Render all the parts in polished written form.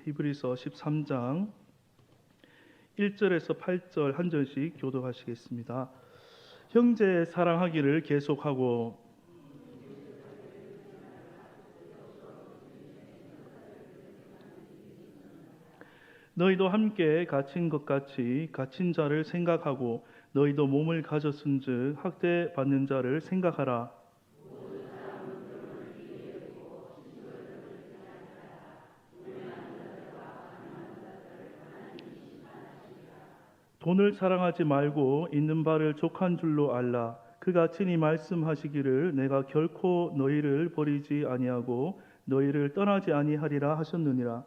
히브리서 13장 1절에서 8절 한 절씩 교독하시겠습니다. 형제 사랑하기를 계속하고 너희도 함께 갇힌 것 같이 갇힌 자를 생각하고 너희도 몸을 가졌은즉 학대받는 자를 생각하라. 돈을 사랑하지 말고 있는 바를 족한 줄로 알라. 그가 친히 말씀하시기를 내가 결코 너희를 버리지 아니하고 너희를 떠나지 아니하리라 하셨느니라.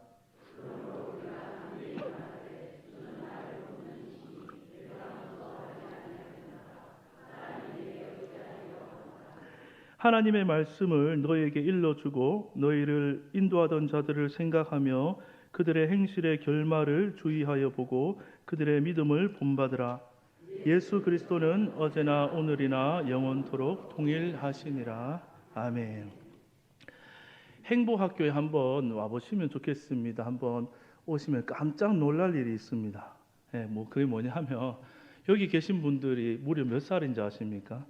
하나님의 말씀을 너희에게 일러주고 너희를 인도하던 자들을 생각하며 그들의 행실의 결말을 주의하여 보고 그들의 믿음을 본받으라. 예수 그리스도는 어제나 오늘이나 영원토록 동일하시니라. 아멘. 행복학교에 한번 와보시면 좋겠습니다. 한번 오시면 깜짝 놀랄 일이 있습니다. 그게 뭐냐 하면 여기 계신 분들이 무려 몇 살인지 아십니까?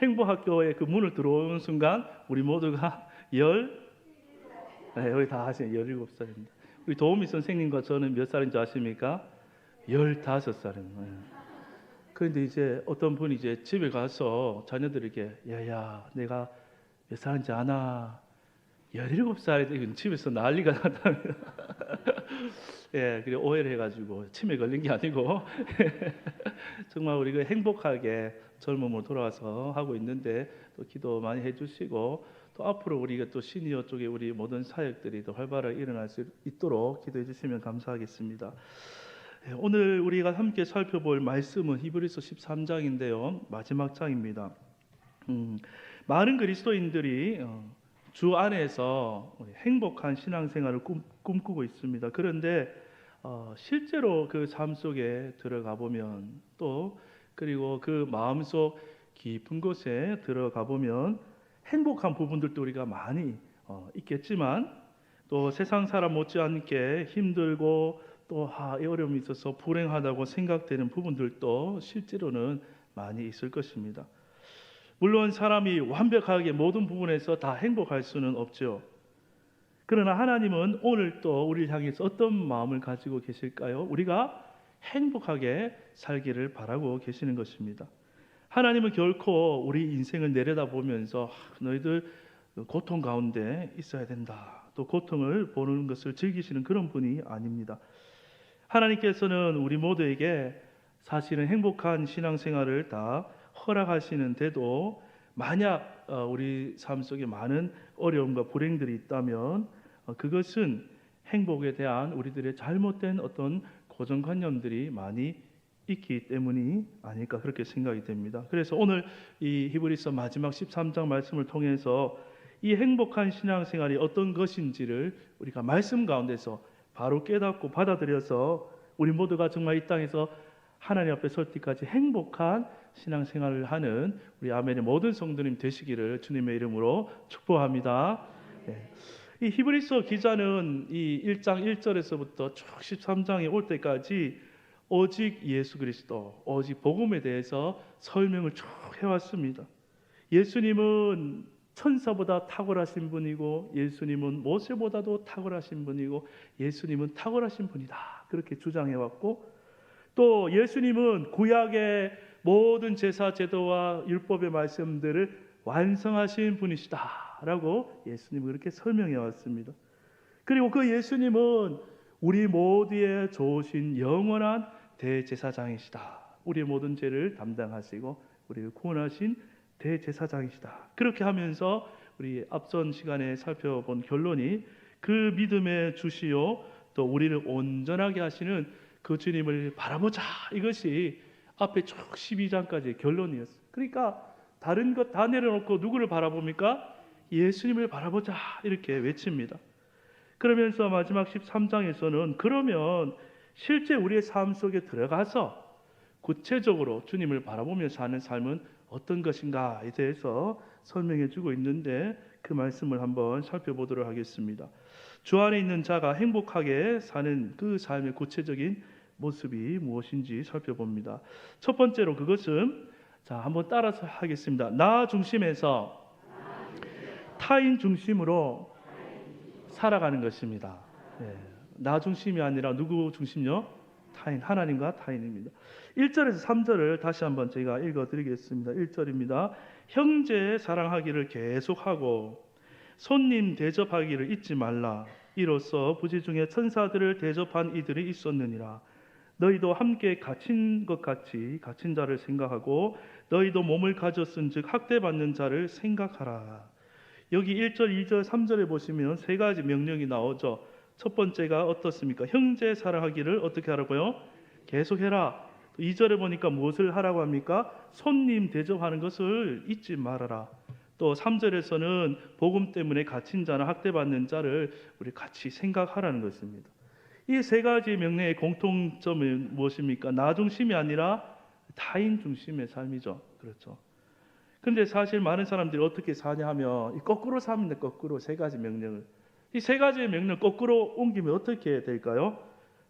행복학교에 그 문을 들어오는 순간 우리 모두가 여기 다 하시네. 17살입니다. 우리 도우미 선생님과 저는 몇 살인지 아십니까? 15살입니다. 그런데 이제 어떤 분이 이제 집에 가서 자녀들에게 야야 내가 몇 살인지 아나? 17살이 집에서 난리가 났답니다. 그래 오해를 해가지고 치매 걸린 게 아니고 정말 우리가 행복하게 젊음으로 돌아와서 하고 있는데 또 기도 많이 해주시고 또 앞으로 우리가 또 시니어 쪽에 우리 모든 사역들이 더 활발하게 일어날 수 있도록 기도해 주시면 감사하겠습니다. 오늘 우리가 함께 살펴볼 말씀은 히브리서 13장인데요. 마지막 장입니다. 많은 그리스도인들이 주 안에서 행복한 신앙생활을 꿈꾸고 있습니다. 그런데 실제로 그 삶 속에 들어가 보면 또 그리고 그 마음속 깊은 곳에 들어가 보면 행복한 부분들도 우리가 많이 있겠지만 또 세상 사람 못지않게 힘들고 또 어려움이 있어서 불행하다고 생각되는 부분들도 실제로는 많이 있을 것입니다. 물론 사람이 완벽하게 모든 부분에서 다 행복할 수는 없죠. 그러나 하나님은 오늘 또 우리를 향해서 어떤 마음을 가지고 계실까요? 우리가 행복하게 살기를 바라고 계시는 것입니다. 하나님은 결코 우리 인생을 내려다보면서 너희들 고통 가운데 있어야 된다. 또 고통을 보는 것을 즐기시는 그런 분이 아닙니다. 하나님께서는 우리 모두에게 사실은 행복한 신앙생활을 다 허락하시는데도 만약 우리 삶 속에 많은 어려움과 불행들이 있다면 그것은 행복에 대한 우리들의 잘못된 어떤 고정관념들이 많이 있기 때문이 아닐까 그렇게 생각이 됩니다. 그래서 오늘 이 히브리서 마지막 13장 말씀을 통해서 이 행복한 신앙생활이 어떤 것인지를 우리가 말씀 가운데서 바로 깨닫고 받아들여서 우리 모두가 정말 이 땅에서 하나님 앞에 설 때까지 행복한 신앙생활을 하는 우리 아멘의 모든 성도님 되시기를 주님의 이름으로 축복합니다. 이 히브리서 기자는 이 1장 1절에서부터 쭉 13장에 올 때까지 오직 예수 그리스도, 오직 복음에 대해서 설명을 쭉 해왔습니다. 예수님은 천사보다 탁월하신 분이고 예수님은 모세보다도 탁월하신 분이고 예수님은 탁월하신 분이다. 그렇게 주장해왔고 또 예수님은 구약의 모든 제사 제도와 율법의 말씀들을 완성하신 분이시다라고 예수님은 그렇게 설명해 왔습니다. 그리고 그 예수님은 우리 모두의 좋으신 영원한 대제사장이시다. 우리의 모든 죄를 담당하시고 우리를 구원하신 대제사장이시다. 그렇게 하면서 우리 앞선 시간에 살펴본 결론이 그 믿음의 주시요 또 우리를 온전하게 하시는 그 주님을 바라보자. 이것이 앞에 쭉 12장까지 결론이었어요. 그러니까 다른 것 다 내려놓고 누구를 바라봅니까? 예수님을 바라보자 이렇게 외칩니다. 그러면서 마지막 13장에서는 그러면 실제 우리의 삶 속에 들어가서 구체적으로 주님을 바라보며 사는 삶은 어떤 것인가에 대해서 설명해 주고 있는데 그 말씀을 한번 살펴보도록 하겠습니다. 주 안에 있는 자가 행복하게 사는 그 삶의 구체적인 모습이 무엇인지 살펴봅니다. 첫 번째로 그것은 한번 따라서 하겠습니다. 나 중심에서 타인 중심으로 살아가는 것입니다. 나 중심이 아니라 누구 중심요? 타인, 하나님과 타인입니다. 1절에서 3절을 다시 한번 제가 읽어드리겠습니다. 1절입니다. 형제 사랑하기를 계속하고 손님 대접하기를 잊지 말라. 이로써 부지 중에 천사들을 대접한 이들이 있었느니라. 너희도 함께 갇힌 것 같이 갇힌 자를 생각하고 너희도 몸을 가졌은즉 학대받는 자를 생각하라. 여기 1절, 2절, 3절에 보시면 세 가지 명령이 나오죠. 첫 번째가 어떻습니까? 형제 사랑하기를 어떻게 하라고요? 계속해라. 2절에 보니까 무엇을 하라고 합니까? 손님 대접하는 것을 잊지 말아라. 또 3절에서는 복음 때문에 갇힌 자나 학대받는 자를 우리 같이 생각하라는 것입니다. 이 세 가지 명령의 공통점은 무엇입니까? 나 중심이 아니라 타인 중심의 삶이죠. 그렇죠. 근데 사실 많은 사람들이 어떻게 사냐 하면 거꾸로 삽니다. 거꾸로 세 가지 명령을. 이 세 가지의 명령을 거꾸로 옮기면 어떻게 될까요?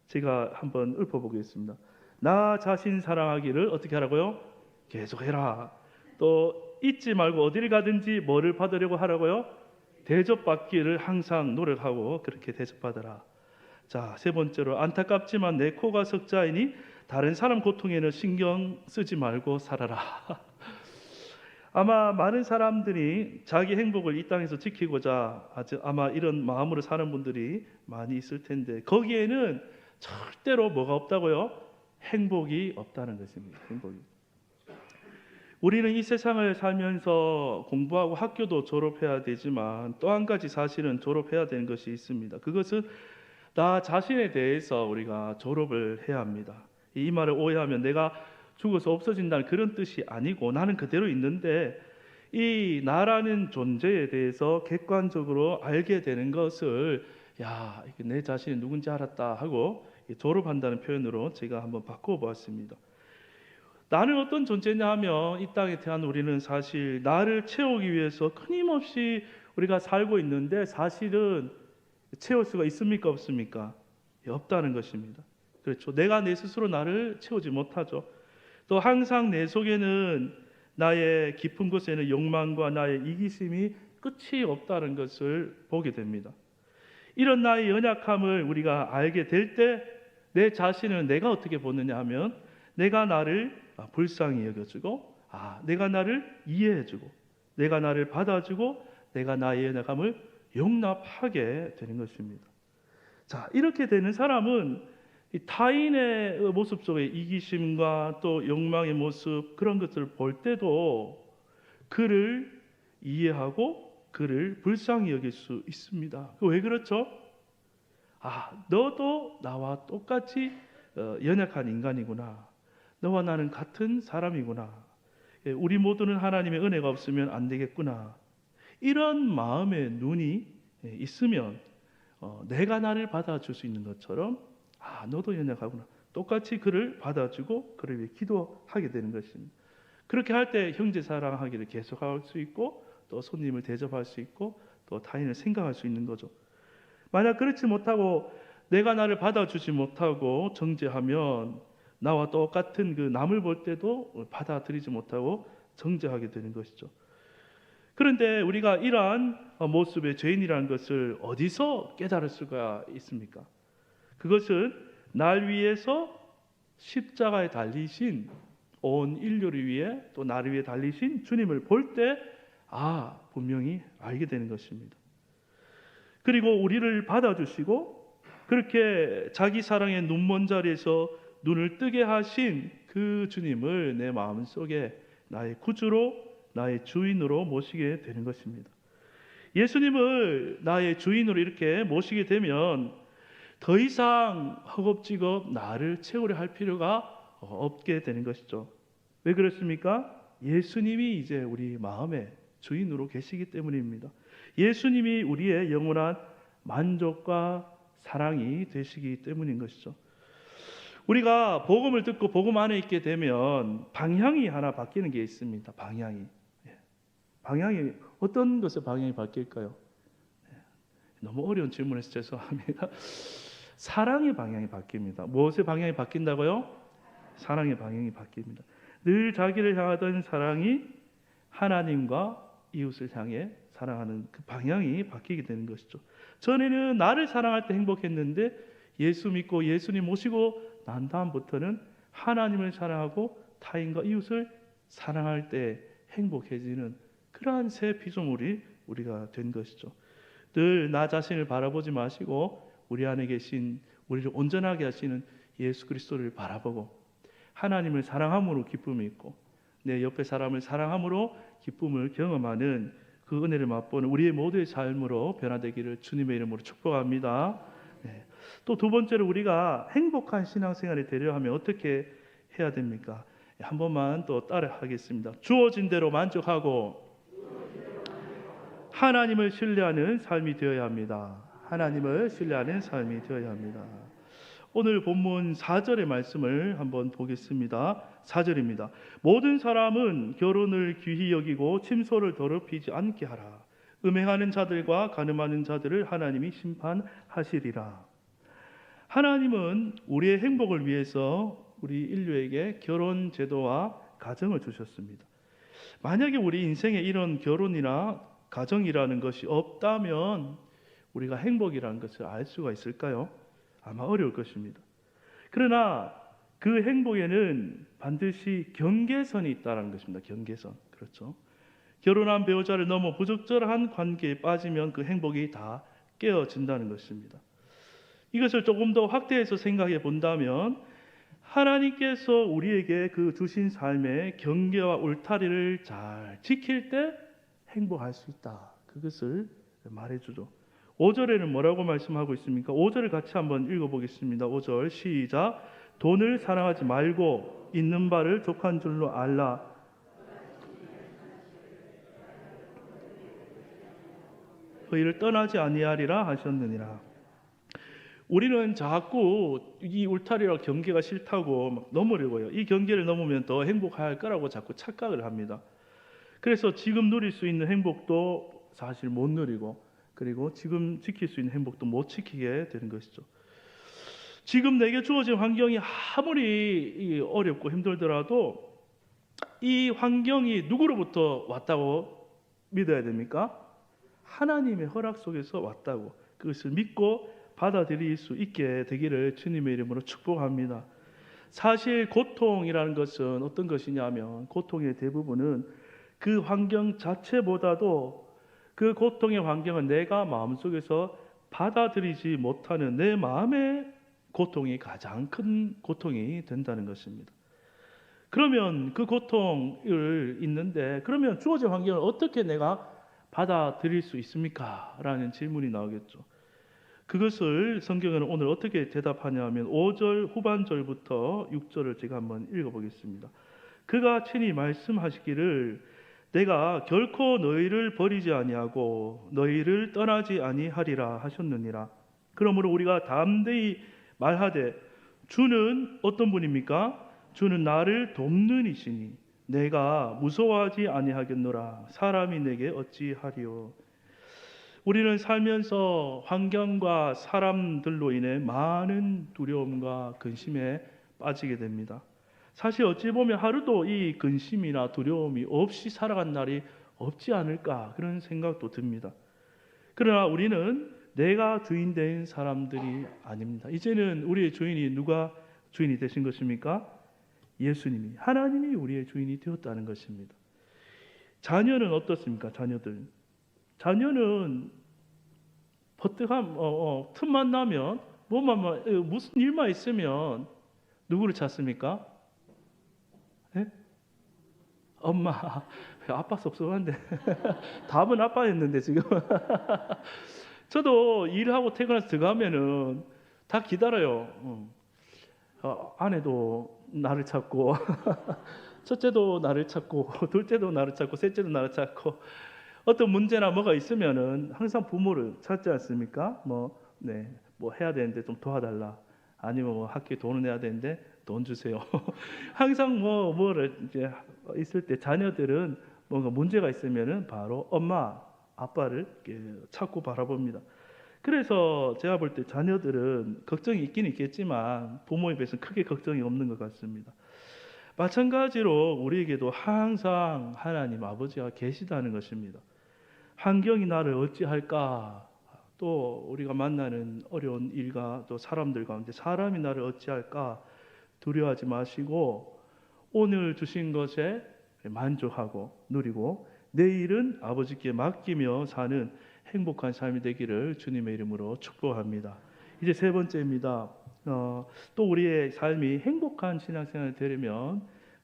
제가 한번 읊어보겠습니다. 나 자신 사랑하기를 어떻게 하라고요? 계속해라. 또 잊지 말고 어디를 가든지 뭐를 받으려고 하라고요? 대접받기를 항상 노력하고 그렇게 대접받아라. 자, 세 번째로 안타깝지만 내 코가 석자이니 다른 사람 고통에는 신경 쓰지 말고 살아라. 아마 많은 사람들이 자기 행복을 이 땅에서 지키고자 아마 이런 마음으로 사는 분들이 많이 있을 텐데 거기에는 절대로 뭐가 없다고요? 행복이 없다는 것입니다. 행복이. 우리는 이 세상을 살면서 공부하고 학교도 졸업해야 되지만 또 한 가지 사실은 졸업해야 되는 것이 있습니다. 그것은 나 자신에 대해서 우리가 졸업을 해야 합니다. 이 말을 오해하면 내가 죽어서 없어진다는 그런 뜻이 아니고 나는 그대로 있는데 이 나라는 존재에 대해서 객관적으로 알게 되는 것을 내 자신이 누군지 알았다 하고 졸업한다는 표현으로 제가 한번 바꿔보았습니다. 나는 어떤 존재냐 하면 이 땅에 태어난 우리는 사실 나를 채우기 위해서 끊임없이 우리가 살고 있는데 사실은 채울 수가 있습니까? 없습니까? 없다는 것입니다. 그렇죠. 내가 내 스스로 나를 채우지 못하죠. 또 항상 내 속에는 나의 깊은 곳에는 욕망과 나의 이기심이 끝이 없다는 것을 보게 됩니다. 이런 나의 연약함을 우리가 알게 될 때 내 자신을 내가 어떻게 보느냐 하면 내가 나를 불쌍히 여겨주고 내가 나를 이해해주고 내가 나를 받아주고 내가 나의 연약함을 용납하게 되는 것입니다. 자, 이렇게 되는 사람은 타인의 모습 속에 이기심과 또 욕망의 모습 그런 것들을 볼 때도 그를 이해하고 그를 불쌍히 여길 수 있습니다. 왜 그렇죠? 너도 나와 똑같이 연약한 인간이구나. 너와 나는 같은 사람이구나. 우리 모두는 하나님의 은혜가 없으면 안 되겠구나. 이런 마음의 눈이 있으면 내가 나를 받아줄 수 있는 것처럼 너도 연약하구나. 똑같이 그를 받아주고 그를 위해 기도하게 되는 것입니다. 그렇게 할 때 형제 사랑하기를 계속할 수 있고 또 손님을 대접할 수 있고 또 타인을 생각할 수 있는 거죠. 만약 그렇지 못하고 내가 나를 받아주지 못하고 정죄하면 나와 똑같은 그 남을 볼 때도 받아들이지 못하고 정죄하게 되는 것이죠. 그런데 우리가 이러한 모습의 죄인이라는 것을 어디서 깨달을 수가 있습니까? 그것은 날 위해서 십자가에 달리신 온 인류를 위해 또 나를 위해 달리신 주님을 볼 때 분명히 알게 되는 것입니다. 그리고 우리를 받아주시고 그렇게 자기 사랑의 눈먼 자리에서 눈을 뜨게 하신 그 주님을 내 마음속에 나의 구주로 나의 주인으로 모시게 되는 것입니다. 예수님을 나의 주인으로 이렇게 모시게 되면 더 이상 허겁지겁 나를 채우려 할 필요가 없게 되는 것이죠. 왜 그렇습니까? 예수님이 이제 우리 마음의 주인으로 계시기 때문입니다. 예수님이 우리의 영원한 만족과 사랑이 되시기 때문인 것이죠. 우리가 복음을 듣고 복음 안에 있게 되면 방향이 하나 바뀌는 게 있습니다. 방향이. 방향이 어떤 것의 방향이 바뀔까요? 너무 어려운 질문에서 죄송합니다. 사랑의 방향이 바뀝니다. 무엇의 방향이 바뀐다고요? 사랑의 방향이 바뀝니다. 늘 자기를 향하던 사랑이 하나님과 이웃을 향해 사랑하는 그 방향이 바뀌게 되는 것이죠. 전에는 나를 사랑할 때 행복했는데 예수 믿고 예수님 모시고 난 다음부터는 하나님을 사랑하고 타인과 이웃을 사랑할 때 행복해지는 그러한 새 피조물이 우리가 된 것이죠. 늘 나 자신을 바라보지 마시고 우리 안에 계신 우리를 온전하게 하시는 예수 그리스도를 바라보고 하나님을 사랑함으로 기쁨이 있고 내 옆에 사람을 사랑함으로 기쁨을 경험하는 그 은혜를 맛보는 우리의 모두의 삶으로 변화되기를 주님의 이름으로 축복합니다. 네. 또 두 번째로 우리가 행복한 신앙생활이 되려 하면 어떻게 해야 됩니까? 한 번만 또 따라 하겠습니다. 주어진 대로 만족하고 하나님을 신뢰하는 삶이 되어야 합니다. 하나님을 신뢰하는 삶이 되어야 합니다. 오늘 본문 4절의 말씀을 한번 보겠습니다. 4절입니다. 모든 사람은 결혼을 귀히 여기고 침소를 더럽히지 않게 하라. 음행하는 자들과 간음하는 자들을 하나님이 심판하시리라. 하나님은 우리의 행복을 위해서 우리 인류에게 결혼 제도와 가정을 주셨습니다. 만약에 우리 인생에 이런 결혼이나 가정이라는 것이 없다면 우리가 행복이라는 것을 알 수가 있을까요? 아마 어려울 것입니다. 그러나 그 행복에는 반드시 경계선이 있다는 것입니다. 경계선. 그렇죠. 결혼한 배우자를 넘어 부적절한 관계에 빠지면 그 행복이 다 깨어진다는 것입니다. 이것을 조금 더 확대해서 생각해 본다면 하나님께서 우리에게 그 주신 삶의 경계와 울타리를 잘 지킬 때 행복할 수 있다. 그것을 말해주죠. 5절에는 뭐라고 말씀하고 있습니까? 5절을 같이 한번 읽어보겠습니다. 5절 시작. 돈을 사랑하지 말고 있는 바를 족한 줄로 알라. 의를 떠나지 아니하리라 하셨느니라. 우리는 자꾸 이 울타리와 경계가 싫다고 막 넘으려고요. 이 경계를 넘으면 더 행복할 거라고 자꾸 착각을 합니다. 그래서 지금 누릴 수 있는 행복도 사실 못 누리고 그리고 지금 지킬 수 있는 행복도 못 지키게 되는 것이죠. 지금 내게 주어진 환경이 아무리 어렵고 힘들더라도 이 환경이 누구로부터 왔다고 믿어야 됩니까? 하나님의 허락 속에서 왔다고 그것을 믿고 받아들일 수 있게 되기를 주님의 이름으로 축복합니다. 사실 고통이라는 것은 어떤 것이냐면 고통의 대부분은 그 환경 자체보다도 그 고통의 환경은 내가 마음속에서 받아들이지 못하는 내 마음의 고통이 가장 큰 고통이 된다는 것입니다. 그러면 그 고통을 있는데 그러면 주어진 환경을 어떻게 내가 받아들일 수 있습니까? 라는 질문이 나오겠죠. 그것을 성경은 오늘 어떻게 대답하냐면 5절 후반절부터 6절을 제가 한번 읽어보겠습니다. 그가 친히 말씀하시기를 내가 결코 너희를 버리지 아니하고 너희를 떠나지 아니하리라 하셨느니라. 그러므로 우리가 담대히 말하되 주는 어떤 분입니까? 주는 나를 돕는 이시니 내가 무서워하지 아니하겠노라. 사람이 내게 어찌하리요. 우리는 살면서 환경과 사람들로 인해 많은 두려움과 근심에 빠지게 됩니다. 사실 어찌 보면 하루도 이 근심이나 두려움이 없이 살아간 날이 없지 않을까 그런 생각도 듭니다. 그러나 우리는 내가 주인 된 사람들이 아닙니다. 이제는 우리의 주인이 누가 주인이 되신 것입니까? 예수님이, 하나님이 우리의 주인이 되었다는 것입니다. 자녀는 어떻습니까? 자녀는 버뜩한 틈만 나면 무슨 일만 있으면 누구를 찾습니까? 네? 엄마. 아빠 섭섭한데 답은 아빠였는데 지금 저도 일하고 퇴근해서 들어가면은 다 기다려요. 아내도 나를 찾고 첫째도 나를 찾고 둘째도 나를 찾고 셋째도 나를 찾고 어떤 문제나 뭐가 있으면은 항상 부모를 찾지 않습니까? 뭐 해야 되는데 좀 도와달라. 아니면 뭐 학교에 돈을 내야 되는데 돈 주세요. 항상 뭐를 이제 있을 때 자녀들은 뭔가 문제가 있으면은 바로 엄마, 아빠를 이렇게 찾고 바라봅니다. 그래서 제가 볼 때 자녀들은 걱정이 있긴 있겠지만 부모에 비해서 크게 걱정이 없는 것 같습니다. 마찬가지로 우리에게도 항상 하나님 아버지가 계시다는 것입니다. 환경이 나를 어찌할까? 또 우리가 만나는 어려운 일과 또 사람들 가운데 사람이 나를 어찌할까? 두려워하지 마시고 오늘 주신 것에 만족하고 누리고 내일은 아버지께 맡기며 사는 행복한 삶이 되기를 주님의 이름으로 축복합니다. 이제 세 번째입니다. 또 우리의 삶이 행복한 신앙생활이 되려면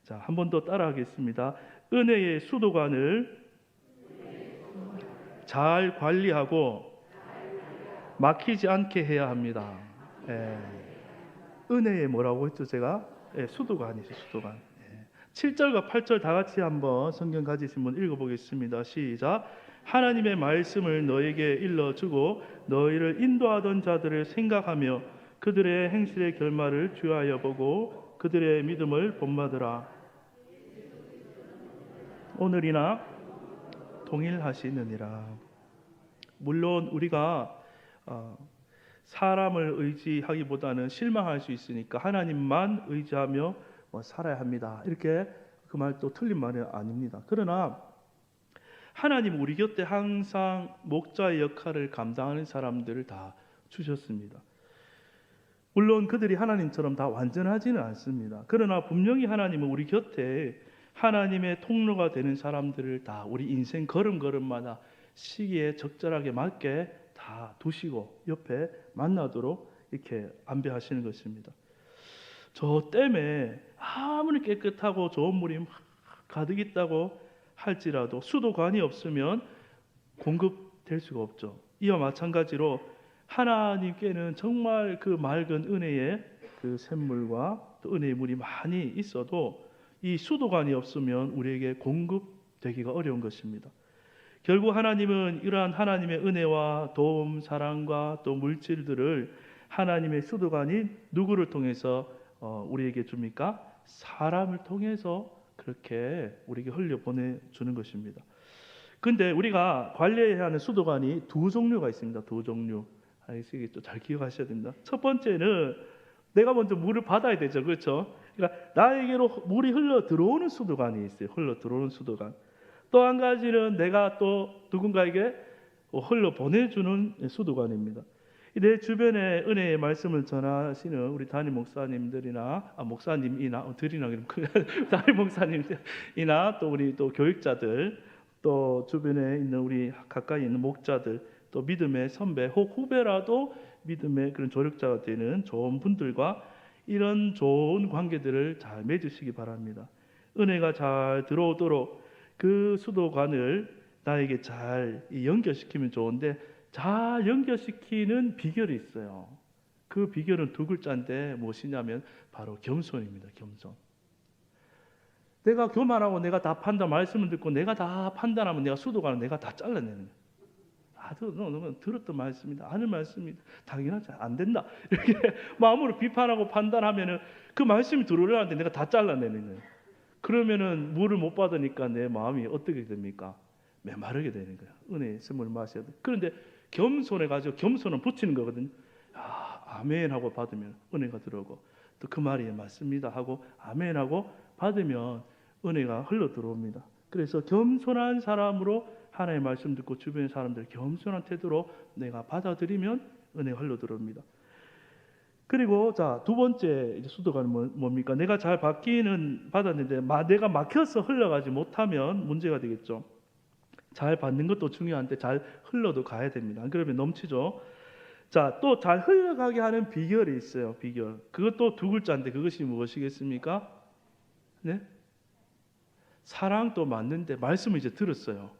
한 번 더 따라하겠습니다. 은혜의 수도관을 잘 관리하고 막히지 않게 해야 합니다. 은혜의 뭐라고 했죠 제가? 수도관이죠, 수도관. 7절과 8절 다 같이 한번 성경 가지신 분 읽어보겠습니다. 시작. 하나님의 말씀을 너에게 일러주고 너희를 인도하던 자들을 생각하며 그들의 행실의 결말을 주의하여 보고 그들의 믿음을 본받으라. 오늘이나 동일하시느니라. 물론 우리가 사람을 의지하기보다는 실망할 수 있으니까 하나님만 의지하며 살아야 합니다. 이렇게 그 말도 틀린 말이 아닙니다. 그러나 하나님 우리 곁에 항상 목자의 역할을 감당하는 사람들을 다 주셨습니다. 물론 그들이 하나님처럼 다 완전하지는 않습니다. 그러나 분명히 하나님은 우리 곁에 하나님의 통로가 되는 사람들을 다 우리 인생 걸음걸음마다 시기에 적절하게 맞게 다 두시고 옆에 만나도록 이렇게 안배하시는 것입니다. 저 댐에 아무리 깨끗하고 좋은 물이 가득 있다고 할지라도 수도관이 없으면 공급될 수가 없죠. 이와 마찬가지로 하나님께는 정말 그 맑은 은혜의 그 샘물과 또 은혜의 물이 많이 있어도 이 수도관이 없으면 우리에게 공급되기가 어려운 것입니다. 결국 하나님은 이러한 하나님의 은혜와 도움, 사랑과 또 물질들을 하나님의 수도관인 누구를 통해서 우리에게 줍니까? 사람을 통해서 그렇게 우리에게 흘려보내주는 것입니다. 근데 우리가 관리해야 하는 수도관이 두 종류가 있습니다. 두 종류. 아시겠죠? 잘 기억하셔야 됩니다. 첫 번째는 내가 먼저 물을 받아야 되죠. 그렇죠? 그러니까 나에게로 물이 흘러 들어오는 수도관이 있어요. 흘러 들어오는 수도관. 또 한 가지는 내가 또 누군가에게 흘러 보내주는 수도관입니다. 내 주변에 은혜의 말씀을 전하시는 우리 담임 목사님들이나 목사님이나 들이나 담임 목사님이나 또 우리 또 교육자들 또 주변에 있는 우리 가까이 있는 목자들 또 믿음의 선배 혹 후배라도 믿음의 그런 조력자가 되는 좋은 분들과 이런 좋은 관계들을 잘 맺으시기 바랍니다. 은혜가 잘 들어오도록 그 수도관을 나에게 잘 연결시키면 좋은데 잘 연결시키는 비결이 있어요. 그 비결은 두 글자인데 무엇이냐면 바로 겸손입니다. 겸손. 내가 교만하고 내가 다 판단 말씀을 듣고 내가 다 판단하면 내가 수도관을 내가 다 잘라내는 거예요. 들었던 말씀이다. 아는 말씀이다. 당연하지 안 된다. 이렇게 마음으로 비판하고 판단하면은 그 말씀이 들어오려는데 내가 다 잘라내는 거예요. 그러면은 물을 못 받으니까 내 마음이 어떻게 됩니까? 메마르게 되는 거예요. 은혜의 샘물을 마셔야 돼. 그런데 겸손해 가지고 겸손은 붙이는 거거든요. 아멘 하고 받으면 은혜가 들어오고 또 그 말이 맞습니다 하고 아멘 하고 받으면 은혜가 흘러 들어옵니다. 그래서 겸손한 사람으로 하나님의 말씀 듣고 주변의 사람들 겸손한 태도로 내가 받아들이면 은혜가 흘러 들어옵니다. 그리고 두 번째 수도관은 뭡니까? 내가 잘 받기는 받았는데 내가 막혀서 흘러가지 못하면 문제가 되겠죠. 잘 받는 것도 중요한데 잘 흘러도 가야 됩니다. 안 그러면 넘치죠. 또 잘 흘러가게 하는 비결이 있어요. 비결. 그것도 두 글자인데 그것이 무엇이겠습니까? 네? 사랑도 맞는데 말씀을 이제 들었어요.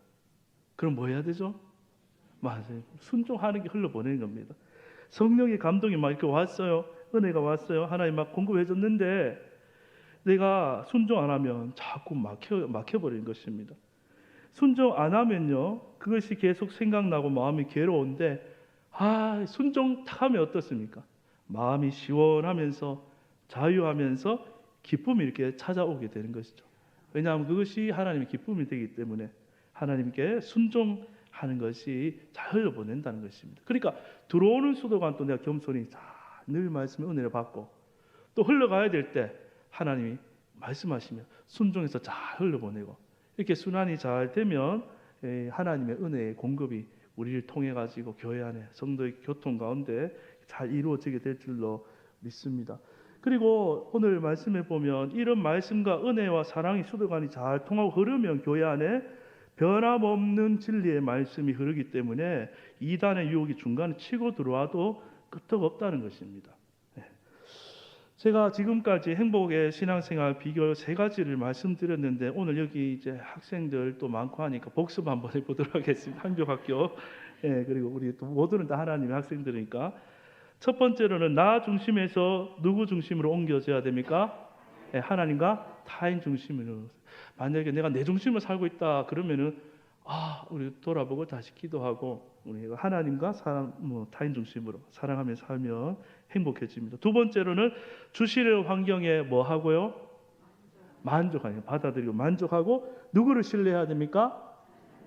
그럼 뭐 해야 되죠? 맞아요. 순종하는 게 흘러보내는 겁니다. 성령의 감동이 막 이렇게 왔어요. 은혜가 왔어요. 하나님 막 공급해줬는데 내가 순종 안 하면 자꾸 막혀버리는 것입니다. 순종 안 하면요, 그것이 계속 생각나고 마음이 괴로운데 순종 탁 하면 어떻습니까? 마음이 시원하면서 자유하면서 기쁨이 이렇게 찾아오게 되는 것이죠. 왜냐하면 그것이 하나님의 기쁨이 되기 때문에 하나님께 순종하는 것이 잘 흘러보낸다는 것입니다. 그러니까 들어오는 수도관 또 내가 겸손히 늘 말씀의 은혜를 받고 또 흘러가야 될 때 하나님이 말씀하시면 순종해서 잘 흘러보내고 이렇게 순환이 잘 되면 하나님의 은혜의 공급이 우리를 통해 가지고 교회 안에 성도의 교통 가운데 잘 이루어지게 될 줄로 믿습니다. 그리고 오늘 말씀에 보면 이런 말씀과 은혜와 사랑이 수도관이 잘 통하고 흐르면 교회 안에 변함없는 진리의 말씀이 흐르기 때문에 이단의 유혹이 중간에 치고 들어와도 끄떡 없다는 것입니다. 제가 지금까지 행복의 신앙생활 비결 3가지를 말씀드렸는데 오늘 여기 이제 학생들 또 많고 하니까 복습 한번 해보도록 하겠습니다. 한교학교 그리고 우리 또 모두는 다 하나님의 학생들이니까 첫 번째로는 나 중심에서 누구 중심으로 옮겨져야 됩니까? 하나님과 타인 중심으로. 만약에 내가 내 중심으로 살고 있다 그러면은 우리 돌아보고 다시 기도하고 우리 하나님과 타인 중심으로 사랑하며 살면 행복해집니다. 두 번째로는 주시는 환경에 뭐 하고요? 만족하는, 받아들이고 만족하고 누구를 신뢰해야 됩니까?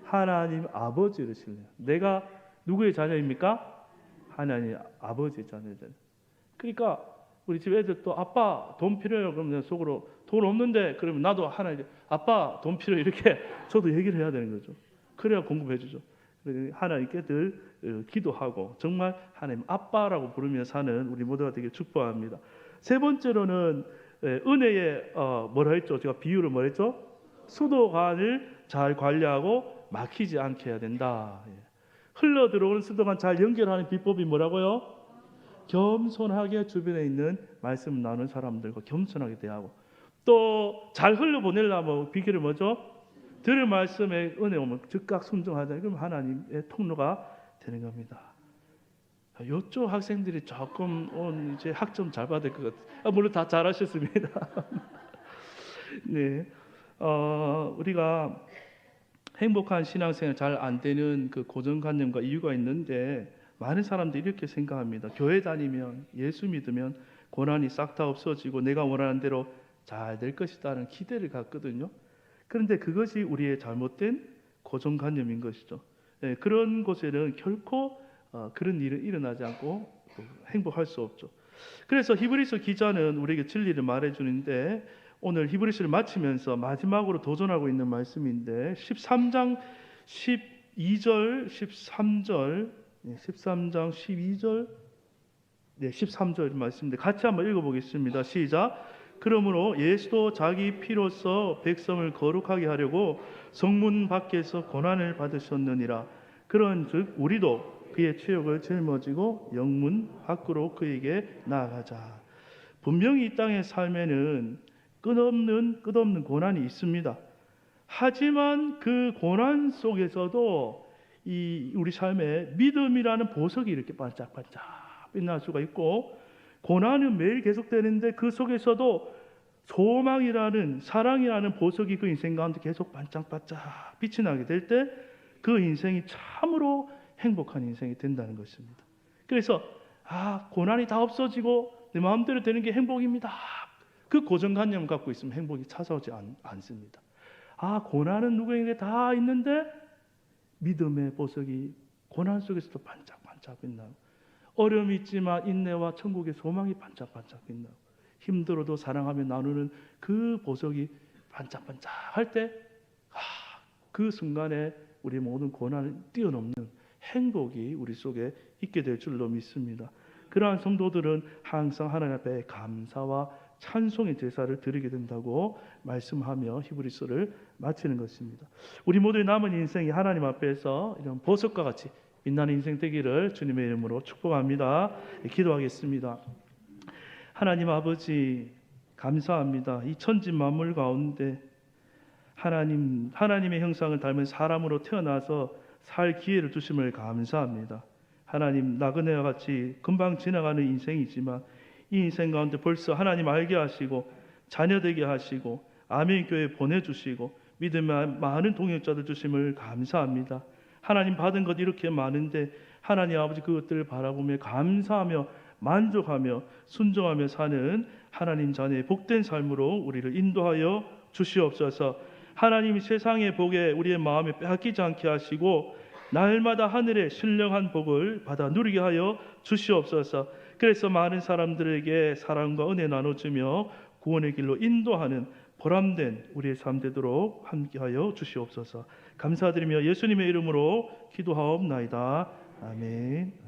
하나님 아버지를 신뢰. 내가 누구의 자녀입니까? 하나님 아버지의 자녀들. 그러니까 우리 집 애들 또 아빠 돈 필요해요. 그러면 내 속으로 돈 없는데 그러면 나도 하나님 아빠 돈 필요해 이렇게 저도 얘기를 해야 되는 거죠. 그래야 공급해 주죠. 하나님께 늘 기도하고 정말 하나님 아빠라고 부르며 사는 우리 모두가 되게 축복합니다. 세 번째로는 은혜의 뭐라 했죠? 제가 비유를 뭐라 했죠? 수도관을 잘 관리하고 막히지 않게 해야 된다. 흘러 들어오는 수도관 잘 연결하는 비법이 뭐라고요? 겸손하게 주변에 있는 말씀 나누는 사람들과 겸손하게 대하고 또 잘 흘러보내려면 비결이 뭐죠? 들을 말씀에 은혜 오면 즉각 순종하자. 그럼 하나님의 통로가 되는 겁니다. 이쪽 학생들이 조금 이제 학점 잘 받을 것 같아요. 물론 다 잘하셨습니다. 네, 우리가 행복한 신앙생활 잘 안 되는 그 고정관념과 이유가 있는데 많은 사람들이 이렇게 생각합니다. 교회 다니면 예수 믿으면 고난이 싹 다 없어지고 내가 원하는 대로 잘 될 것이다라는 기대를 갖거든요. 그런데 그것이 우리의 잘못된 고정관념인 것이죠. 그런 곳에는 결코 그런 일은 일어나지 않고 행복할 수 없죠. 그래서 히브리서 기자는 우리에게 진리를 말해주는데 오늘 히브리서를 마치면서 마지막으로 도전하고 있는 말씀인데 13장 12절 13절 13장 12절 13절 말씀인데 같이 한번 읽어보겠습니다. 시작. 그러므로 예수도 자기 피로써 백성을 거룩하게 하려고 성문 밖에서 고난을 받으셨느니라. 그런즉 우리도 그의 체욕을 짊어지고 영문 밖으로 그에게 나아가자. 분명히 이 땅의 삶에는 끝없는 고난이 있습니다. 하지만 그 고난 속에서도 우리 삶에 믿음이라는 보석이 이렇게 반짝반짝 빛날 수가 있고 고난은 매일 계속되는데 그 속에서도 소망이라는 사랑이라는 보석이 그 인생 가운데 계속 반짝반짝 빛이 나게 될 때 그 인생이 참으로 행복한 인생이 된다는 것입니다. 그래서 고난이 다 없어지고 내 마음대로 되는 게 행복입니다. 그 고정관념을 갖고 있으면 행복이 찾아오지 않습니다. 고난은 누구에게 다 있는데 믿음의 보석이 고난 속에서도 반짝반짝 빛나고 어려움이 있지만 인내와 천국의 소망이 반짝반짝 빛나고 힘들어도 사랑하며 나누는 그 보석이 반짝반짝 할 때 그 순간에 우리 모든 고난을 뛰어넘는 행복이 우리 속에 있게 될 줄로 믿습니다. 그러한 성도들은 항상 하나님 앞에 감사와 찬송의 제사를 드리게 된다고 말씀하며 히브리서를 마치는 것입니다. 우리 모두의 남은 인생이 하나님 앞에서 이런 보석과 같이 빛나는 인생 되기를 주님의 이름으로 축복합니다. 기도하겠습니다. 하나님 아버지 감사합니다. 이 천지 만물 가운데 하나님의 형상을 닮은 사람으로 태어나서 살 기회를 주심을 감사합니다. 하나님 나그네와 같이 금방 지나가는 인생이지만 이 인생 가운데 벌써 하나님 알게 하시고 자녀되게 하시고 아멘교회 보내주시고 믿음의 많은 동역자들 주심을 감사합니다. 하나님 받은 것 이렇게 많은데 하나님 아버지 그것들을 바라보며 감사하며 만족하며 순종하며 사는 하나님 자녀의 복된 삶으로 우리를 인도하여 주시옵소서. 하나님이 세상의 복에 우리의 마음에 빼앗기지 않게 하시고 날마다 하늘의 신령한 복을 받아 누리게 하여 주시옵소서. 그래서 많은 사람들에게 사랑과 은혜 나눠주며 구원의 길로 인도하는 보람된 우리의 삶 되도록 함께하여 주시옵소서. 감사드리며 예수님의 이름으로 기도하옵나이다. 아멘.